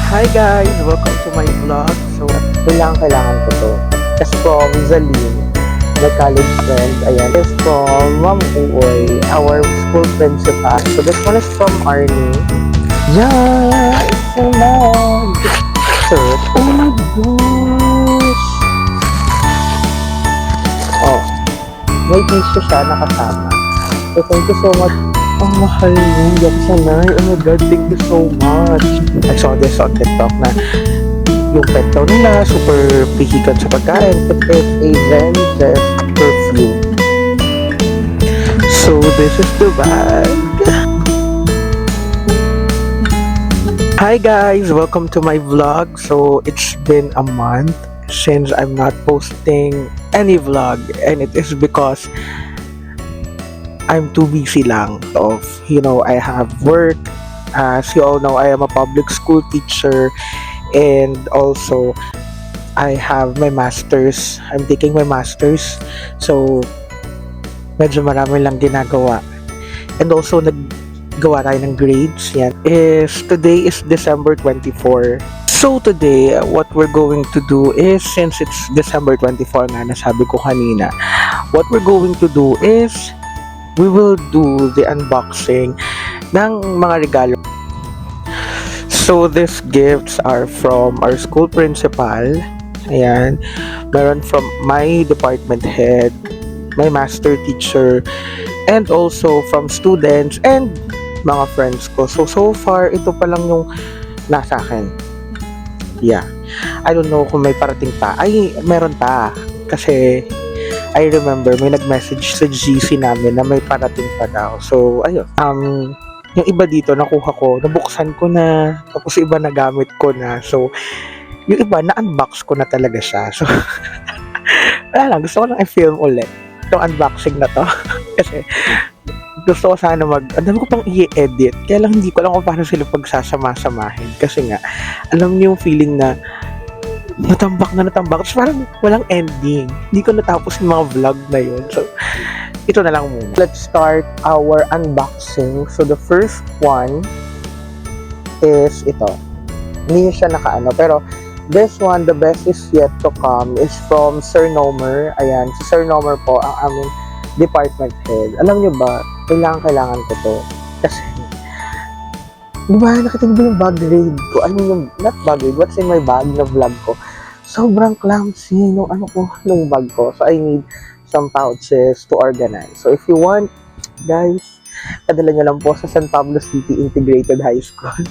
Hi guys! Welcome to my vlog. So, kailangan ko to. It's from Zaline, my college friend. Ayan. It's from Ma'am Uoy, our school principal. So, this one is from Arnie. Yeah! It's a mug! Oh my gosh! Oh, may tissue siya nakasama. So, thank you so much. Ang mahal mo, yung sanay. Oh my God, thank you so much. I saw this on TikTok na yung pet daw nila, super pihikan sa pagkain. It is a Zen's perfume. So, this is the bag. Hi guys! Welcome to my vlog. So, it's been a month since I'm not posting any vlog. And it is because I'm too busy lang of, I have work. As you all know, I am a public school teacher and also I have my master's. I'm taking my master's. So, medyo marami lang ginagawa. And also, naggawa tayo ng grades. Yan. Today is December 24. So, today, what we're going to do is, since it's December 24 nga, nasabi ko kanina, what we're going to do is, we will do the unboxing ng mga regalo. So, these gifts are from our school principal. Ayan. Meron from my department head, my master teacher, and also from students and mga friends ko. So far, ito pa lang yung nasa akin. Yeah. I don't know kung may parating pa. Ay, meron pa. Kasi I remember may nag-message sa GC namin na may parating pa daw. So, ayun. Yung iba dito nakuha ko, nabuksan ko na, tapos iba nagamit ko na. So, yung iba na-unbox ko na talaga siya. So, wala lang, gusto ko lang i-film ulit itong unboxing na to. Kasi, gusto ko sana ang dami ko pang i-edit. Kaya lang hindi ko alam kung paano sila pagsasama-samahin. Kasi nga, alam niyo yung feeling na natambak. Tapos parang walang ending. Hindi ko natapos yung mga vlog na yun. So, ito na lang muna. Let's start our unboxing. So, the first one is ito. Hindi siya nakaano. Pero, this one, the best is yet to come, is from Sir Nomer. Ayan. Si Sir Nomer po, ang aming department head. Alam nyo ba, kailangan ko to. Kasi, diba, nakita niyo ba yung bag raid ko? Not bag raid, what's in my bag na vlog ko? Sobrang clumsy nung nung bag ko. So, I need some pouches to organize. So, if you want, guys, padala nyo lang po sa San Pablo City Integrated High School.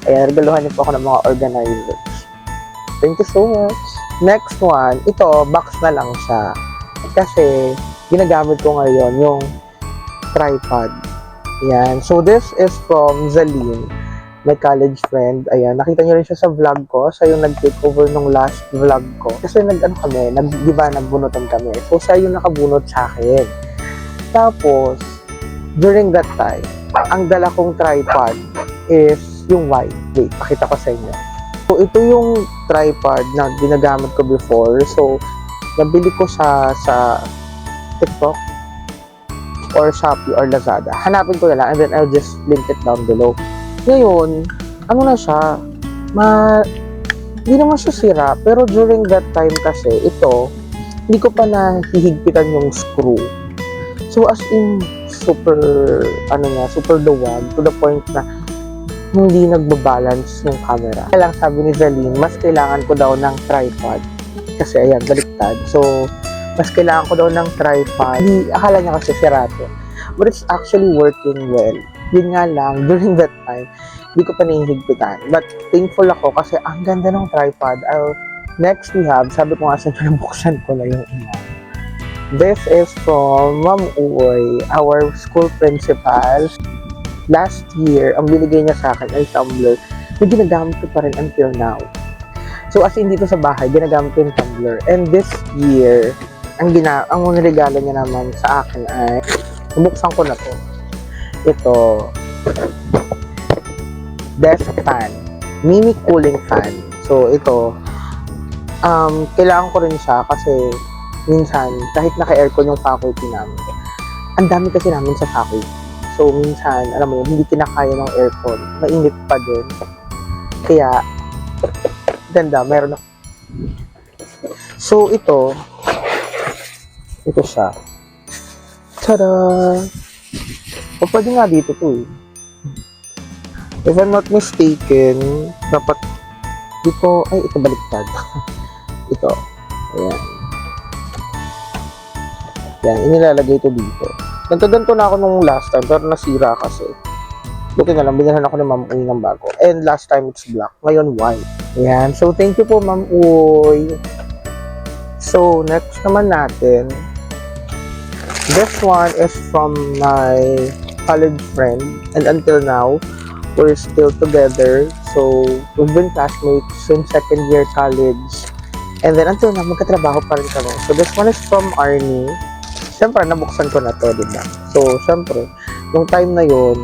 Ayan, regaluhan niyo po ako ng mga organizers. Thank you so much. Next one, ito, box na lang siya. Kasi, ginagamit ko ngayon yung tripod. Ayan. So, this is from Zaline, my college friend. Ayan. Nakita niyo rin siya sa vlog ko. Siya yung nag-take over nung last vlog ko. Kasi nagbunutan kami. So, siya yung nakabunot sa akin. Tapos, during that time, ang dala kong tripod is yung white. Wait, pakita ko sa inyo. So, ito yung tripod na ginagamit ko before. So, nabili ko sa TikTok or Shopee or Lazada. Hanapin ko na lang and then I'll just link it down below. Ngayon, ano na siya, hindi naman siya sira, pero during that time kasi, ito, hindi ko pa nahihigpitan yung screw. So, as in, super luwag, to the point na hindi nagbabalance yung camera. Kaya lang sabi ni Zaline, mas kailangan ko daw ng tripod. Kasi, ayan, baliktad. So, mas kailangan ko daw ng tripod. Akala niya kasi sirato. But it's actually working well. Yun nga lang, during that time, hindi ko pa nahihigpitan. But thankful ako kasi ang ganda ng tripod. Next we have, sabi ko nga sa inyo, nabuksan ko na yung una. This is from Ma'am Uoy, our school principal. Last year, ang binigay niya sa akin ay tumbler na ginagamit ko pa rin until now. So as in dito sa bahay, ginagamit ko yung tumbler. And this year, ang regalo niya naman sa akin ay, nabuksan ko na to. Ito, desk fan, mini cooling fan. So, ito, kailangan ko rin siya kasi minsan, kahit naka-aircon yung faculty namin, ang dami kasi namin sa faculty. So, minsan, alam mo yun, hindi kinakaya ng aircon, mainit pa din. Kaya, Ganda, meron na. So, ito siya. Tada! O, pwede nga dito to eh. If I'm not mistaken, dapat dito, ay, ito baliktad. Ito. Ayan. Yan, inilalagay ito dito. Nagkaganto na ako nung last time, pero nasira kasi. Buti na lang, binilhan ako ni Ma'am Uy ng bago. And last time, it's black. Ngayon, white. Ayan. So, thank you po, Ma'am Uy. So, next naman natin. This one is from my college friend. And until now, we're still together. So, we've been classmates since second year college. And then, until now, magkatrabaho pa rin kami. So, this one is from Arnie. Siyempre, nabuksan ko na to, diba? So, siyempre, yung time na yun,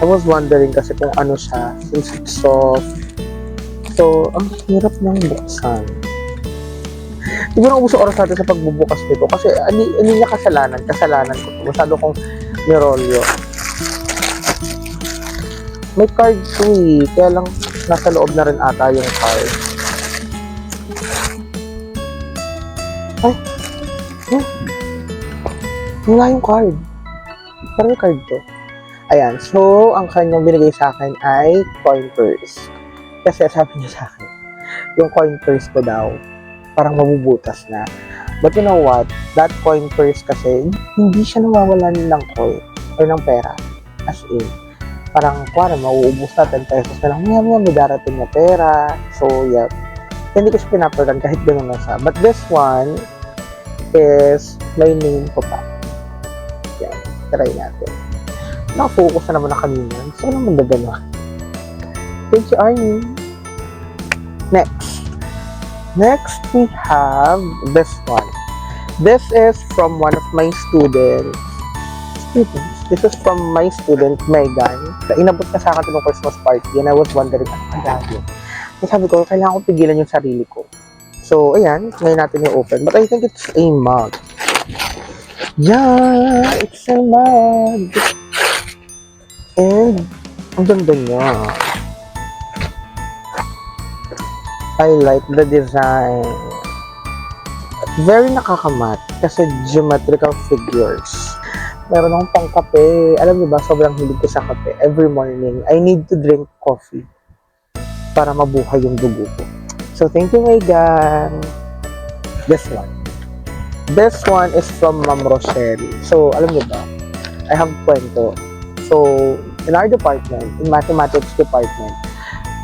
I was wondering kasi kung ano siya, since it's soft. So, ang hirap niyang buksan. Hindi na ubus oras natin sa pagbubukas nito kasi hindi niya kasalanan ko. Masyado kong nirolyo. May card to eh, kaya lang nasa loob na rin ata yung card. Ay! Wala yung card. Parang may card to. Ayan, so ang kanyang binigay sa akin ay coin purse. Kasi sabi niya sa akin, yung coin purse ko daw, parang mabubutas na. But you know what? That coin purse kasi, hindi siya nawawalan ng coin or ng pera. As in, parang kuwari, mauubos na 10 pesos na lang, may darating na pera. So, yeah. Hindi ko siya pinapagan kahit gano'n na siya. But this one is may name ko pa. Yan, try natin. Nakafocus na naman na kanina. So, naman na gano'n. Thank you, Arnie. Next, we have this one. This is from one of my students. This is from my student, Megan. Inabot na sa akin ng Christmas party and I was wondering, ano kaya yun? Sabi ko, kailangan ko pigilan yung sarili ko. So, ayan, ngayon natin yung open. But I think it's a mug. Yeah, it's a mug. And, ang ganda niya. I like the design. Very nakakamat kasi geometrical figures. Meron akong pangkape. Alam niyo ba, sobrang hilig ko sa kape. Every morning, I need to drink coffee para mabuhay yung dugo ko. So, thank you, Megan. This one. This one is from Ma'am Rochelle. So, alam niyo ba, I have kwento. So, in our department, in mathematics department,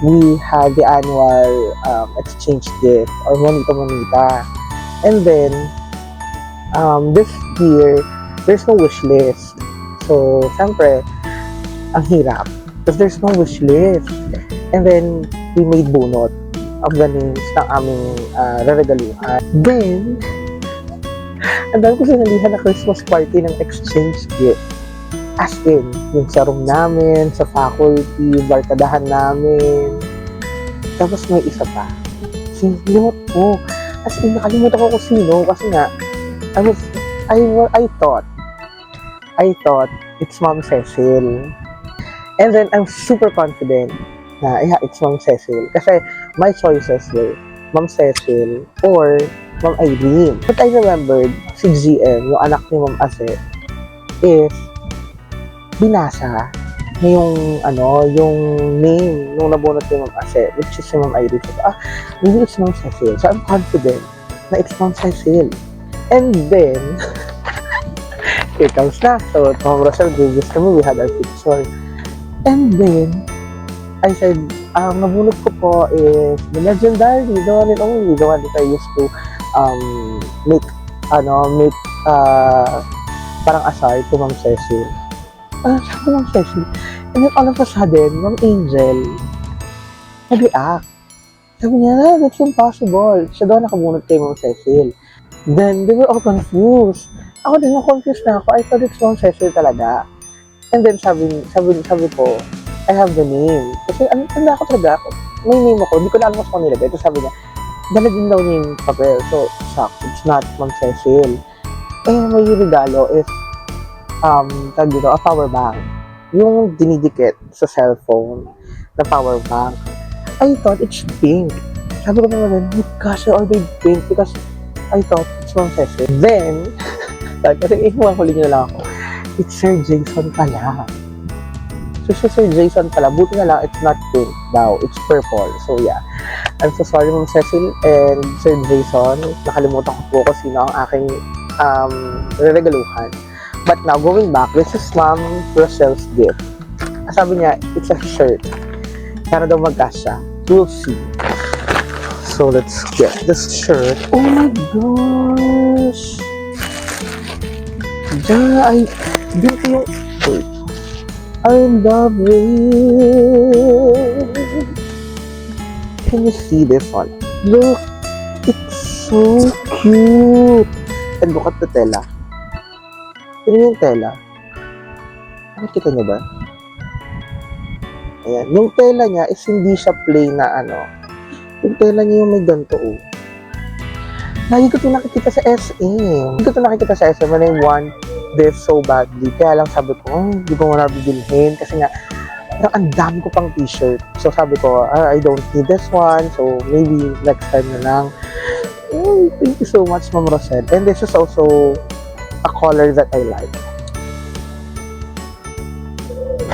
we had the annual exchange gift or monita-monita. And then, this year, there's no wish list. So, syempre, ang hirap. Because there's no wish list. And then, we made bunot of the names ng aming reregaluhan. Then, ang dami ko sinalihan na Christmas party ng exchange gift. As in, yung sa room namin, sa faculty, barkadahan namin. Tapos may isa pa. Sinilot ko. As in, nakalimutan ko kung sino. Kasi nga, I thought it's Ma'am Cecil. And then, I'm super confident na, yeah, it's Ma'am Cecil. Kasi, my choices were Ma'am Cecil or Ma'am Irene. But I remembered, si GM, yung anak ni Ma'am Ase, is binasa na yung name nung nabunot ni Ma'am Ase, which is si Ma'am Irene. So, maybe it's Ma'am Cecil. So, I'm confident na it's Ma'am Cecil. And then, here comes na. So, Ma'am Rochelle, Google kami, we had our picture. And then, I said, nabunot ko po is the legendary, the one and only, the one that I used to make parang aside to Ma'am Cecil. Sabi Ma'am Cecil. And then all of a sudden, Ma'am Angel, nag-react. Sabi niya, that's impossible. Siya daw nakabunot kay Ma'am Cecil. Then, they were all confused. Ako din, na-confused na ako. I thought it's Ma'am Cecil talaga. And then, sabi ko, I have the name. Kasi, tanda ako talaga. May name ako. Hindi ko na alam kung nilagay. Ito sabi niya, dala din daw niya yung papel. So, shock. It's not Ma'am Cecil. May regalo is, tawag dito, a power bank. Yung dinidikit sa cellphone na power bank. I thought it's pink. Sabi ko naman, oh gosh, I ordered pink because I thought it's from Cecil. Then, kasi huli niyo na lang ako. It's Sir Jason pala. So, si Sir Jason pala, buti na lang, it's not pink daw. It's purple. So, yeah. I'm so sorry, Ma'am Cecil and Sir Jason. Nakalimutan ko po kung sino ang aking regaluhan. But now, going back, this is Ma'am Rochelle's gift. Sabi niya, it's a shirt. Para daw magkasya. We'll see. So, let's get this shirt. Oh my gosh! Yeah, dito yung... Wait. I love it. Can you see this one? Look! It's so cute! And look at the tela. Tignan yung tela. Nakikita niyo ba? Ayan. Yung tela niya is hindi siya plain na ano. Yung tela niya yung may ganito, oh. Lagi ko ito nakikita sa SM. Lagi ko ito nakikita sa SM when I want this so badly. Kaya lang sabi ko, hindi ko muna bibilhin. Kasi nga, ang dami ko pang t-shirt. So sabi ko, I don't need this one. So maybe next time na lang. Oh, thank you so much, Ma'am Rosel. And this is also a color that I like.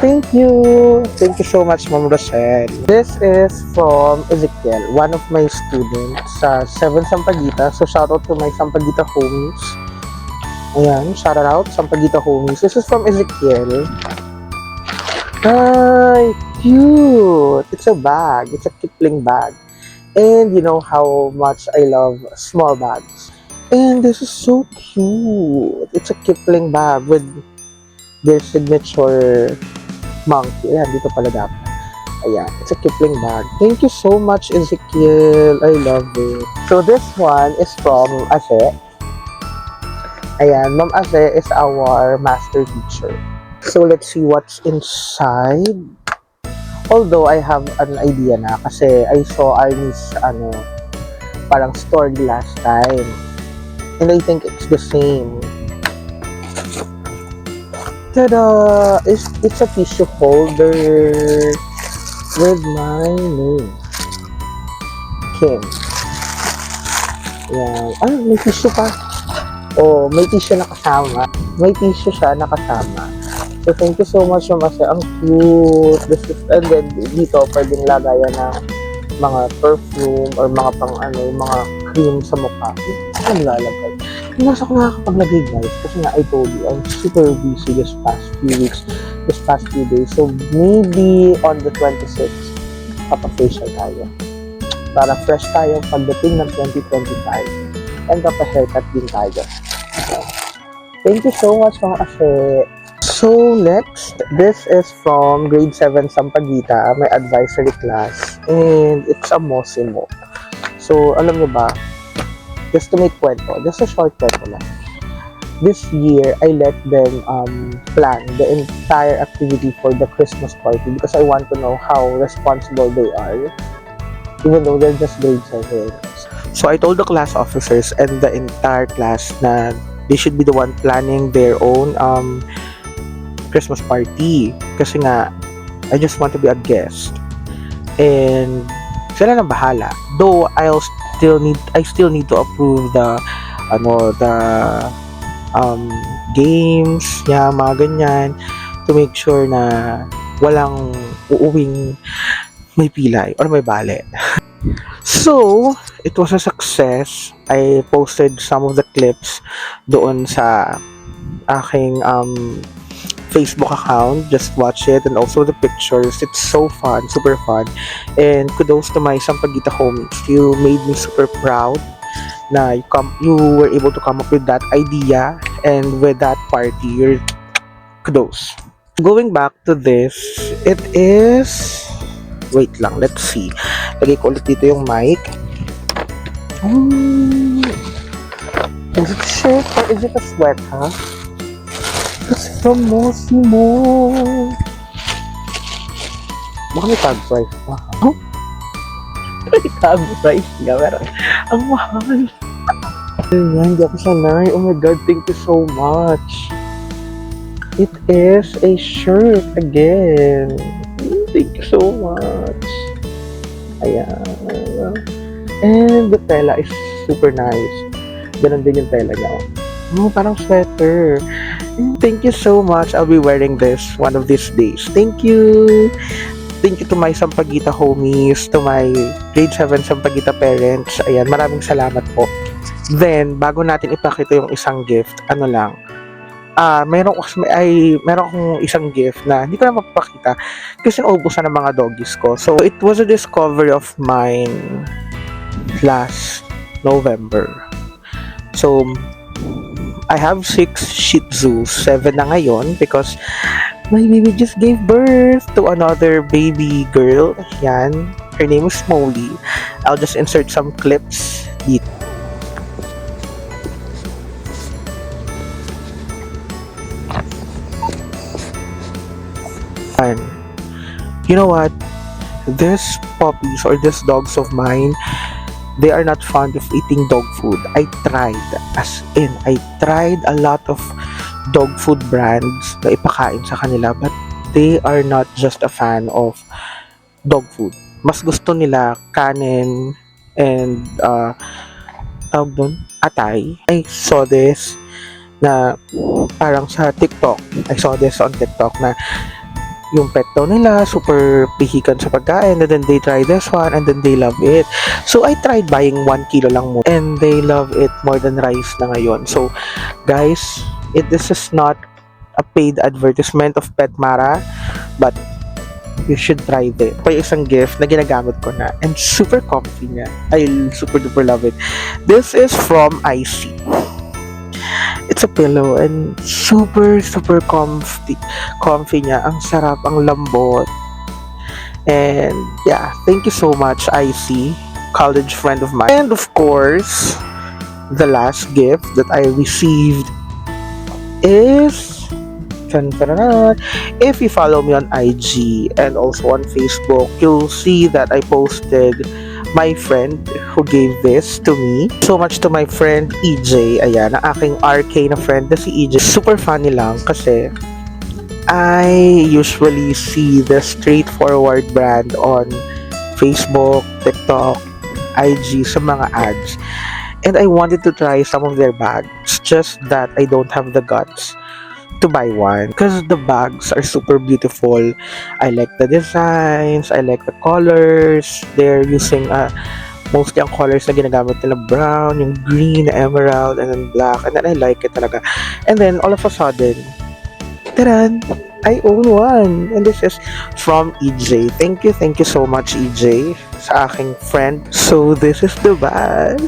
Thank you. Thank you so much, Ma'am Rosel. This is from Ezekiel, one of my students sa 7 Sampaguita. So, shout out to my Sampaguita homies. Ayan, shout out, Sampaguita homies. This is from Ezekiel. Ay, cute. It's a bag. It's a Kipling bag. And you know how much I love small bags. And this is so cute. It's a Kipling bag with their signature monkey. Ayan, dito pala dapat. Ayan, it's a Kipling bag. Thank you so much, Ezekiel. I love it. So this one is from Ase. Ayan, Ma'am Ase is our master teacher. So let's see what's inside. Although I have an idea na kasi I saw Arnie's parang story last time. And I think it's the same. Tada! It's a tissue holder with my name. Kim. Yan. Ah, may tissue pa. Oh, may tissue na kasama. May tissue siya nakasama. So, thank you so much, Mama. Ang cute. And then, dito, pwedeng lagayan ng mga perfume or mga mga cream sa mukha. Ano lalagay? Nasa ko nakakapaglagay, guys, kasi nga I told you, I'm super busy this past few days. So, maybe on the 26th, papafacial tayo. Para fresh tayo pagdating ng 2025. And papahaircut din tayo. Thank you so much, mga Ashe. So, next, this is from grade 7 Sampaguita, my advisory class. And it's a Mosimo. So, alam niyo ba, just to make kwento, just a short kwento lang. This year, I let them plan the entire activity for the Christmas party because I want to know how responsible they are, even though they're just grade 7. So I told the class officers and the entire class na they should be the one planning their own Christmas party kasi nga, I just want to be a guest. And sila na bahala. Though I still need to approve the games, mga ganyan, to make sure na walang uuwing may pilay or may bale. So, it was a success. I posted some of the clips doon sa aking Facebook account. Just watch it, and also the pictures. It's so fun, super fun. And kudos to my Sampaguita homies. You made me super proud na you were able to come up with that idea and with that party. Kudos. Going back to this, it is... Wait lang, let's see. Lagay ko ulit dito yung mic. Is it a shirt or is it a sweater? It's from Mosimo. Baka may tag price pa. Oh? May tag price nga, pero ang mahal. Ayan, hindi ako sanay. Oh my God, thank you so much. It is a shirt again. Thank you so much. Ayan. And the tela is super nice. Ganon din yung tela niya. Oh, parang sweater. Thank you so much. I'll be wearing this one of these days. Thank you. Thank you to my Sampaguita homies, to my grade 7 Sampaguita parents. Ayan, maraming salamat po. Then, bago natin ipakita yung isang gift, ano lang, meron akong isang gift na hindi ko na mapapakita kasi naubos na ng mga doggies ko. So, it was a discovery of mine last November. So, I have 6 Shih Tzus, 7 na ngayon because my baby just gave birth to another baby girl. Yan. Her name is Molly. I'll just insert some clips dito. And you know what? These puppies or these dogs of mine, they are not fond of eating dog food. I tried a lot of dog food brands na ipakain sa kanila, but they are not just a fan of dog food. Mas gusto nila kanin and tawag doon, atay. I saw this na parang sa TikTok. I saw this on TikTok na yung pet daw nila super pihikan sa pagkain, and then they try this one and then they love it. So I tried buying 1 kilo lang mo and they love it more than rice na ngayon. So guys, this is not a paid advertisement of Petmara, but you should try this. Ito yung isang gift na ginagamit ko na and super comfy niya. I super duper love it. This is from IC. It's a pillow and super comfy niya. Ang sarap, ang lambot. And yeah, thank you so much, IC, college friend of mine. And of course, the last gift that I received is if you follow me on IG and also on Facebook, you'll see that I posted my friend who gave this to me. So much to my friend EJ. Ayan, ang aking RK na friend na si EJ. Super funny lang kasi I usually see the straightforward brand on Facebook, TikTok, IG sa mga ads. And I wanted to try some of their bags, just that I don't have the guts to buy one because the bags are super beautiful. I like the designs, I like the colors. They're using mostly ang colors na ginagamit nila, brown, yung green, emerald, and then black, and then I like it talaga. And then all of a sudden, taran, I own one, and this is from EJ. Thank you so much EJ sa aking friend. So this is the bag.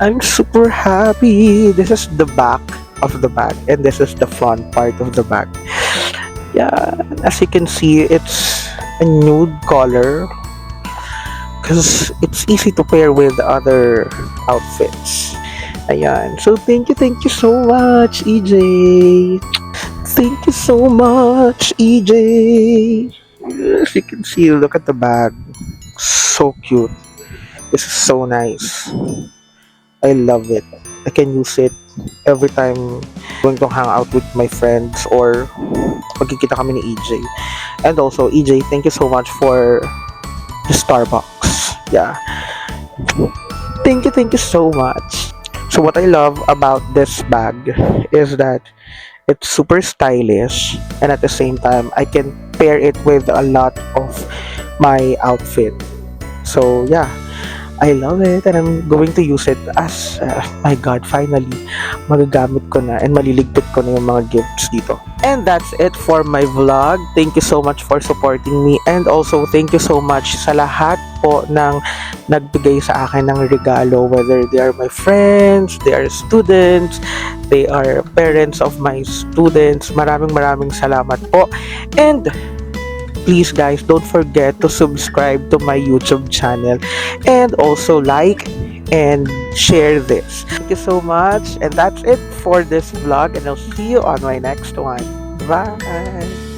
I'm super happy. This is the back of the bag and this is the front part of the bag. Yeah, as you can see, it's a nude color because it's easy to pair with other outfits. Ayan. So thank you so much, EJ. Thank you so much, EJ. As you can see, look at the bag. So cute. This is so nice. I love it. I can use it every time going to hang out with my friends or magkikita kami ni EJ. And also, EJ, thank you so much for the Starbucks. Yeah. Thank you so much. So what I love about this bag is that it's super stylish and at the same time, I can pair it with a lot of my outfit. So yeah, I love it and I'm going to use it as, my God, finally, magagamit ko na and maliligpit ko na yung mga gifts dito. And that's it for my vlog. Thank you so much for supporting me and also thank you so much sa lahat po ng nagbigay sa akin ng regalo, whether they are my friends, they are students, they are parents of my students. Maraming salamat po. And please guys, don't forget to subscribe to my YouTube channel and also like and share this. Thank you so much and that's it for this vlog and I'll see you on my next one. Bye!